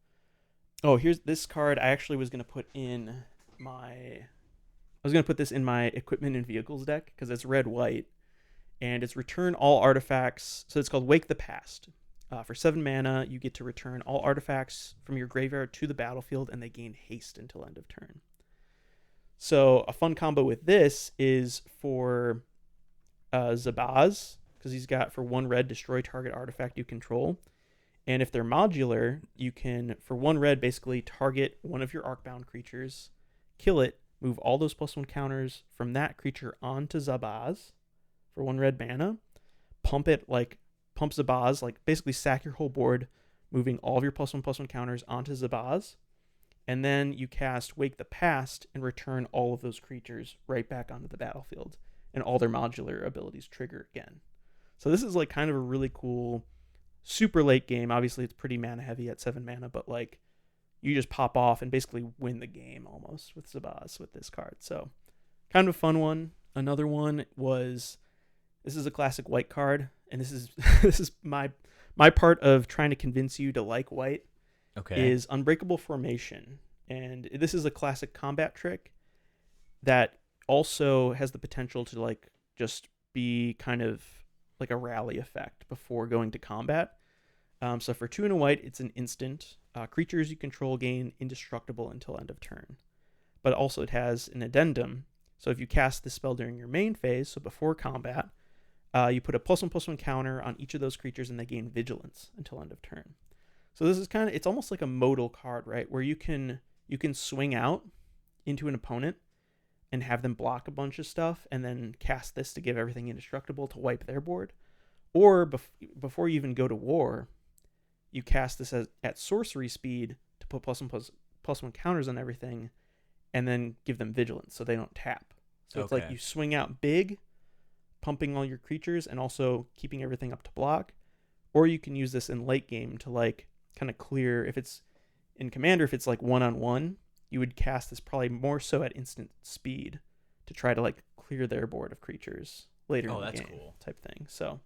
Oh, here's this card. I actually was going to put in my equipment and vehicles deck because it's red-white, and it's return all artifacts. So it's called Wake the Past. For 7 mana, you get to return all artifacts from your graveyard to the battlefield, and they gain haste until end of turn. So a fun combo with this is for Zabaz, because he's got for 1 red, destroy target artifact you control. And if they're modular, you can, for 1 red, basically target one of your Arcbound creatures, kill it, move all those +1 counters from that creature onto Zabaz for 1 red mana, pump Zabaz, basically sack your whole board, moving all of your +1/+1 counters onto Zabaz. And then you cast Wake the Past and return all of those creatures right back onto the battlefield, and all their modular abilities trigger again. So this is kind of a really cool, super late game. Obviously, it's pretty mana heavy at 7 mana, but you just pop off and basically win the game almost with Zabaz with this card. So kind of a fun one. Another one was, this is a classic white card, and this is this is my part of trying to convince you to like white. Okay. Is Unbreakable Formation. And this is a classic combat trick that also has the potential to just be kind of like a rally effect before going to combat. So for 2 and a white, it's an instant. Creatures you control gain indestructible until end of turn. But also it has an addendum. So if you cast this spell during your main phase, so before combat, you put a +1/+1 counter on each of those creatures, and they gain vigilance until end of turn. So this is it's almost like a modal card, right? Where you can swing out into an opponent and have them block a bunch of stuff, and then cast this to give everything indestructible to wipe their board. Or before you even go to war, you cast this at sorcery speed to put +1/+1 counters on everything, and then give them vigilance so they don't tap. So it's like you swing out big, pumping all your creatures and also keeping everything up to block. Or you can use this in late game to kind of clear. If it's in Commander, if it's 1-on-1, you would cast this probably more so at instant speed to try to clear their board of creatures later in the game. Cool. Type thing. So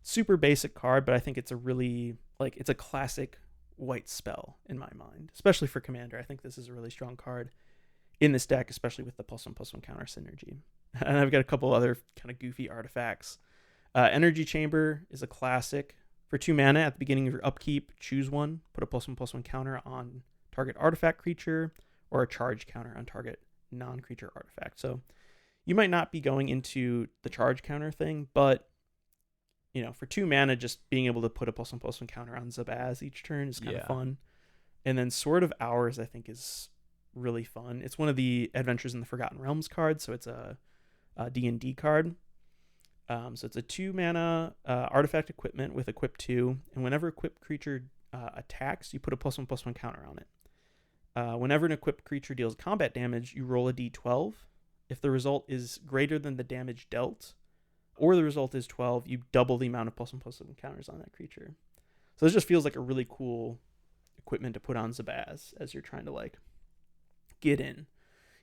super basic card, but I think it's a really it's a classic white spell in my mind, especially for Commander. I think this is a really strong card in this deck, especially with the +1/+1 counter synergy. And I've got a couple other kind of goofy artifacts. Energy Chamber is a classic. For 2 mana, at the beginning of your upkeep, choose one, put a +1/+1 counter on target artifact creature, or a charge counter on target non-creature artifact. So you might not be going into the charge counter thing, but for 2 mana, just being able to put a +1/+1 counter on Zabaz each turn is kind of fun. And then Sword of Hours, I think, is really fun. It's one of the Adventures in the Forgotten Realms cards, so it's a D&D card. So it's a 2 mana artifact equipment with equip 2, and whenever equipped creature attacks, you put a +1/+1 counter on it. Whenever an equipped creature deals combat damage, you roll a d12. If the result is greater than the damage dealt, or the result is 12, you double the amount of +1/+1 counters on that creature. So this just feels like a really cool equipment to put on Zabaz as you're trying to get in.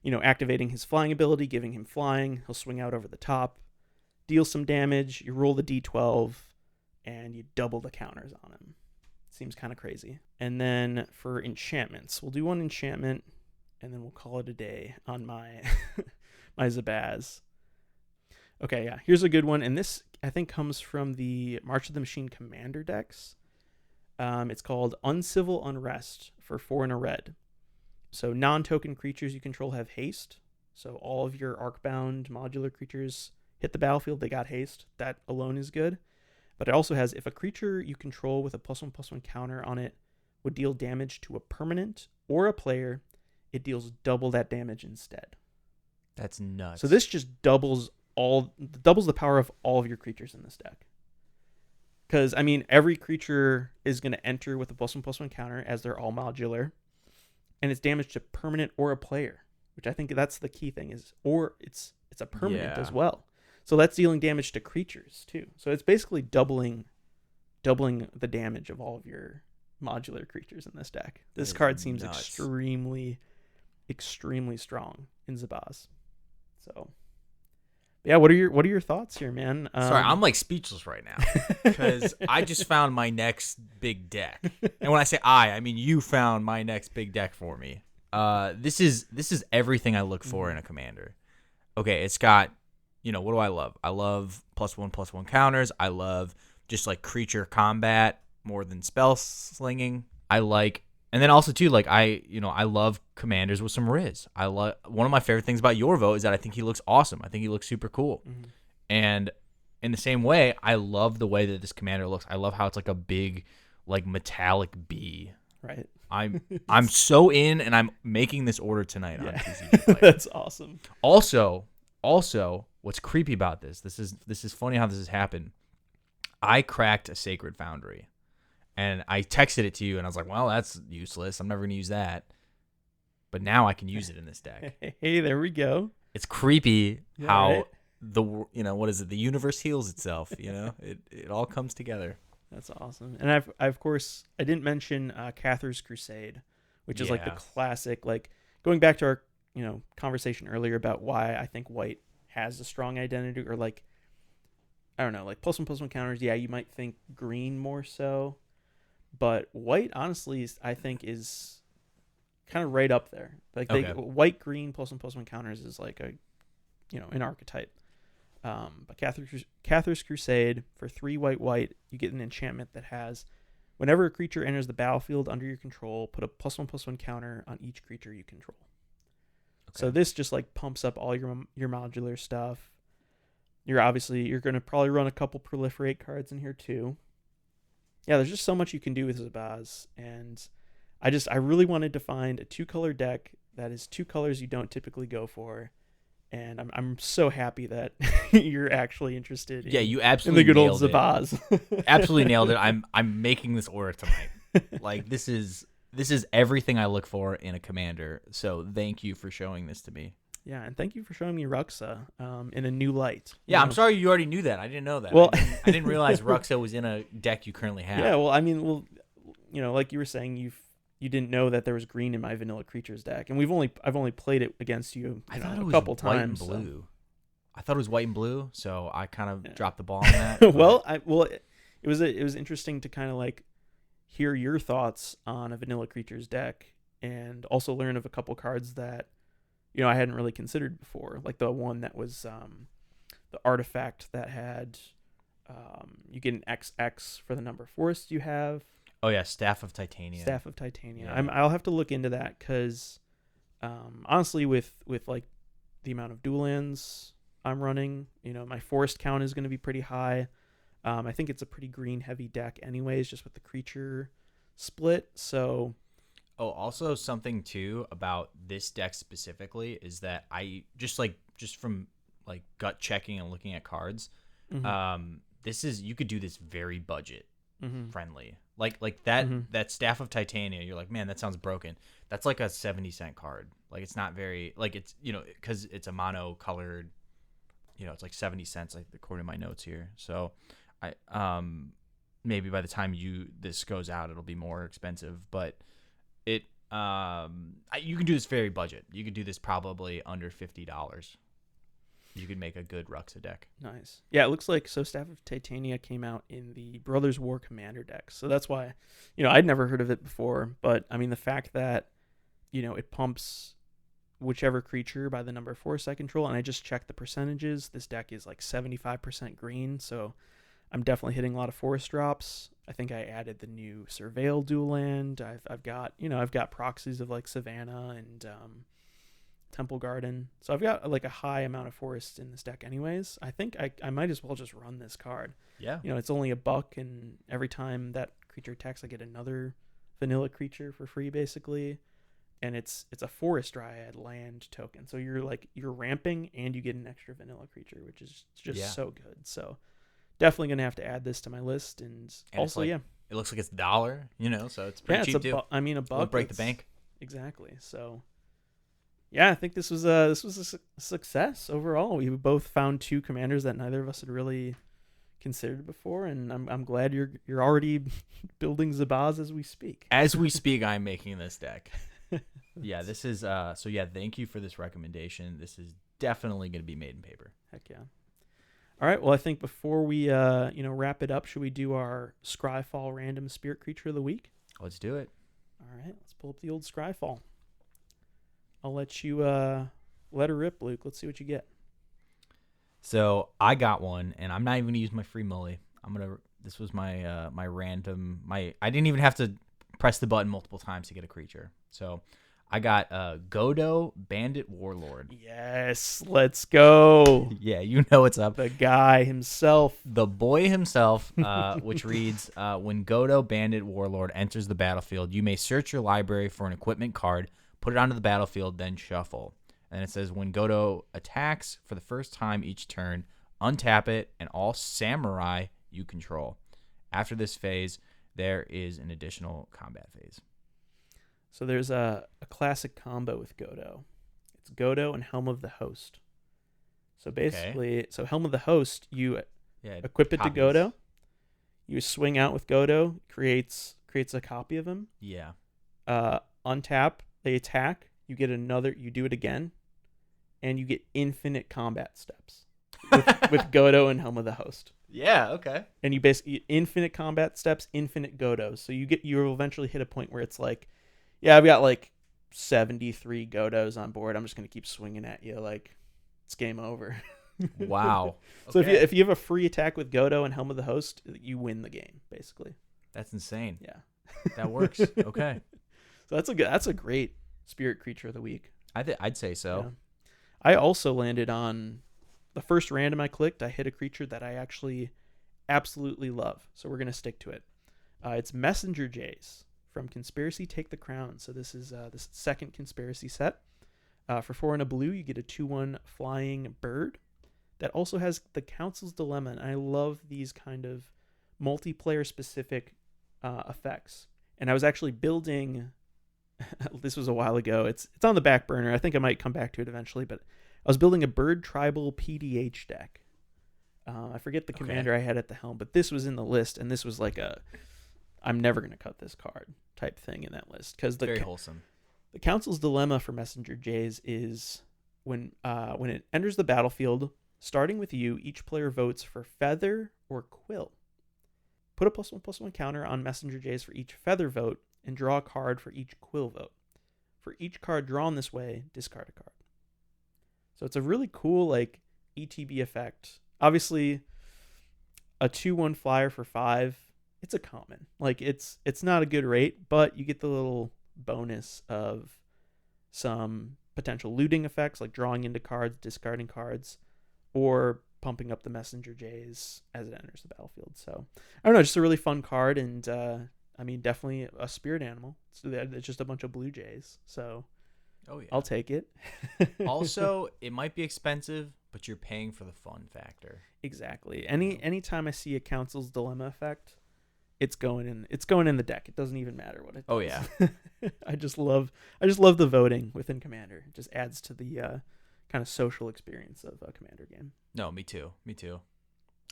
Activating his flying ability, giving him flying, he'll swing out over the top, deal some damage, you roll the d12, and you double the counters on him. Seems kind of crazy. And then for enchantments, we'll do one enchantment, and then we'll call it a day on my my Zabaz. Okay, yeah, here's a good one, and this, I think, comes from the March of the Machine Commander decks. It's called Uncivil Unrest for 4 and a red. So non-token creatures you control have haste. So all of your Arcbound modular creatures hit the battlefield, they got haste. That alone is good. But it also has, if a creature you control with a +1/+1 counter on it would deal damage to a permanent or a player, it deals double that damage instead. That's nuts. So this just doubles the power of all of your creatures in this deck. Because, every creature is going to enter with a +1/+1 counter as they're all modular. And it's damage to permanent or a player, which I think that's the key thing or it's a permanent as well. So that's dealing damage to creatures too. So it's basically doubling the damage of all of your modular creatures in this deck. This card seems extremely, extremely strong in Zabaz. So, yeah, what are your thoughts here, man? Sorry, I'm speechless right now because I just found my next big deck, and when I say I mean you found my next big deck for me. This is everything I look for in a commander. Okay, it's got, what do I love? I love +1/+1 counters. I love just creature combat more than spell slinging. And then also too, I love commanders with some Riz. One of my favorite things about your vote is that I think he looks awesome. I think he looks super cool. Mm-hmm. And in the same way, I love the way that this commander looks. I love how it's a big, metallic bee. Right. I'm so in, and I'm making this order tonight on TCG Player. That's awesome. Also, what's creepy about this is funny how this has happened. I cracked a Sacred Foundry. And I texted it to you, and I was like, well, that's useless. I'm never going to use that. But now I can use it in this deck. Hey, there we go. It's creepy how right? what is it? The universe heals itself, It all comes together. That's awesome. And I of course, I didn't mention Cather's Crusade, which is the classic, going back to our, conversation earlier about why I think white has a strong identity, or I don't know, +1/+1 counters. Yeah, you might think green more so. But white, honestly, I think is kind of right up there. White, green, +1/+1 counters is an archetype. But Cather's Crusade, for 3 white, you get an enchantment that has, whenever a creature enters the battlefield under your control, put a +1/+1 counter on each creature you control. Okay. So this just pumps up all your modular stuff. You're going to probably run a couple proliferate cards in here too. Yeah, there's just so much you can do with Zabaz, and I really wanted to find a 2-color deck that is 2 colors you don't typically go for, and I'm so happy that you're actually interested. You absolutely in the good nailed old Zabaz. Absolutely nailed it. I'm making this order tonight. This is everything I look for in a commander. So thank you for showing this to me. Yeah, and thank you for showing me Ruxa in a new light. Yeah, I'm sorry you already knew that. I didn't know that. Well, I didn't realize Ruxa was in a deck you currently have. Yeah, well, like you were saying, you didn't know that there was green in my Vanilla Creatures deck, and I've only played it against you, I thought it a was couple white times. And blue. So. I thought it was white and blue, so I kind of dropped the ball on that. Well, it was interesting to kind of hear your thoughts on a vanilla creatures deck, and also learn of a couple cards that I hadn't really considered before, like the one that was the artifact that had you get an XX for the number of forest you have. Oh yeah, Staff of Titania. Staff of Titania. Yeah. I'll have to look into that because honestly, with like the amount of dual lands I'm running, my forest count is going to be pretty high. I think it's a pretty green heavy deck anyways, just with the creature split. So Oh, also something too about this deck specifically is that I just from like gut checking and looking at cards, you could do this very budget friendly. Like that Staff of Titania, you're like, man, that sounds broken. That's like a 70-cent card. Like it's not very like it's because it's a mono colored, it's like 70 cents like according to my notes here. So I maybe by the time this goes out it'll be more expensive, but it you can do this very budget. You could do this probably under $50. You could make a good Ruxa deck. Nice. Yeah, it looks like Staff of Titania came out in the Brothers War Commander deck. So that's why, I'd never heard of it before. But, I mean, the fact that, it pumps whichever creature by the number of force I control, and I just checked the percentages. This deck is like 75% green, so I'm definitely hitting a lot of forest drops. I think I added the new Surveil dual land. I've got proxies of like Savannah and Temple Garden. So I've got like a high amount of forest in this deck anyways. I think I might as well just run this card. Yeah. It's only $1, and every time that creature attacks, I get another vanilla creature for free basically. And it's a Forest Dryad land token. So you're ramping and you get an extra vanilla creature, which is just so good. So definitely going to have to add this to my list. And also, it looks like it's $1, so it's pretty cheap too. $1 Won't break the bank. Exactly. So yeah, I think this was a success overall. We both found two commanders that neither of us had really considered before, and I'm glad you're already building Zabaz as we speak. As we speak, I'm making this deck. Yeah, this is so yeah, thank you for this recommendation. This is definitely going to be made in paper. Heck yeah. All right, well, I think before we wrap it up, should we do our Scryfall random spirit creature of the week? Let's do it. All right, let's pull up the old Scryfall. I'll let you let her rip, Luke. Let's see what you get. So I got one, and I'm not even gonna use my free mully. This was my my random. I didn't even have to press the button multiple times to get a creature. So I got Godo Bandit Warlord. Yes, let's go. Yeah, you know what's up. The guy himself. The boy himself, which reads, when Godo Bandit Warlord enters the battlefield, you may search your library for an equipment card, put it onto the battlefield, then shuffle. And it says, when Godo attacks for the first time each turn, untap it and all samurai you control. After this phase, there is an additional combat phase. So there's a classic combo with Godo. It's Godo and Helm of the Host. So basically, So Helm of the Host, you equip it to Godo. You swing out with Godo, creates a copy of him. Yeah. Untap, they attack. You get another. You do it again, and you get infinite combat steps with Godo and Helm of the Host. Yeah. Okay. And you basically infinite combat steps, infinite Godos. So you'll eventually hit a point where it's like, yeah, I've got like 73 Godos on board. I'm just gonna keep swinging at you like it's game over. Wow. So if you have a free attack with Godo and Helm of the Host, you win the game basically. That's insane. Yeah, that works. Okay. So that's a great spirit creature of the week. I'd say so. Yeah. I also landed on the first random I clicked. I hit a creature that I actually absolutely love. So we're gonna stick to it. It's Messenger Jays from Conspiracy Take the Crown. So this is this second Conspiracy set. For 4 and a blue, you get a 2/1 flying bird that also has the Council's Dilemma. And I love these kind of multiplayer specific effects. And I was actually building. This was a while ago. It's on the back burner. I think I might come back to it eventually. But I was building a bird tribal PDH deck. I forget the commander I had at the helm, but this was in the list, and this was like I'm never going to cut this card type thing in that list. Because very wholesome. The Council's Dilemma for Messenger Jays is when it enters the battlefield, starting with you, each player votes for Feather or Quill. Put a +1/+1 counter on messenger Jays for each feather vote and draw a card for each quill vote. For each card drawn this way, discard a card. So it's a really cool like ETB effect. Obviously, a 2/1 flyer for 5, it's a common. Like it's not a good rate, but you get the little bonus of some potential looting effects like drawing into cards, discarding cards, or pumping up the messenger Jays as it enters the battlefield. So I don't know, just a really fun card, and I mean definitely a spirit animal. So it's just a bunch of blue Jays. So Oh yeah. I'll take it. Also, it might be expensive, but you're paying for the fun factor. Exactly. Anytime I see a Council's Dilemma effect, it's going in the deck. It doesn't even matter what it does. Oh yeah. I just love the voting within Commander. It just adds to the kind of social experience of a Commander game. No, me too.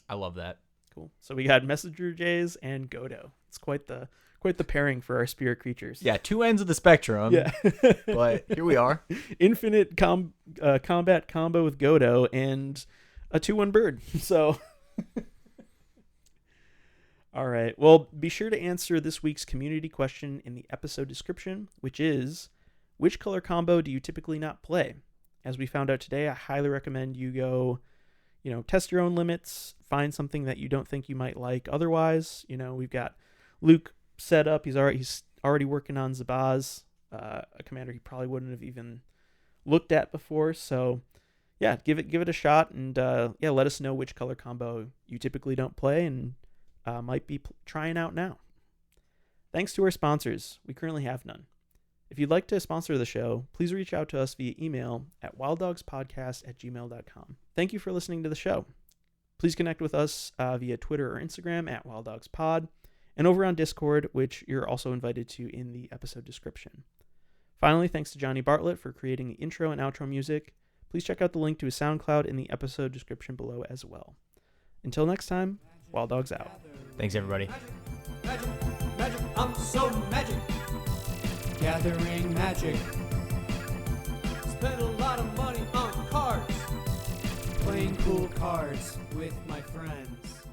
I love that. Cool. So we got Messenger Jays and Godo. It's quite the pairing for our spirit creatures. Yeah, two ends of the spectrum. Yeah. But here we are. Infinite combat combo with Godo and a 2/1 bird. So all right. Well, be sure to answer this week's community question in the episode description, which is, which color combo do you typically not play? As we found out today, I highly recommend you go, test your own limits, find something that you don't think you might like otherwise. We've got Luke set up. He's already working on Zabaz, a commander he probably wouldn't have even looked at before. So yeah, give it a shot, and let us know which color combo you typically don't play and might be trying out now. Thanks to our sponsors. We currently have none. If you'd like to sponsor the show, please reach out to us via email at wilddogspodcast@gmail.com. Thank you for listening to the show. Please connect with us via Twitter or Instagram at wilddogspod, and over on Discord, which you're also invited to in the episode description. Finally, thanks to Johnny Bartlett for creating the intro and outro music. Please check out the link to his SoundCloud in the episode description below as well. Until next time, Wild Dogs out. Thanks, everybody. Magic, magic, I'm so magic. Gathering magic, Spend a lot of money on cards. playing cool cards with my friends.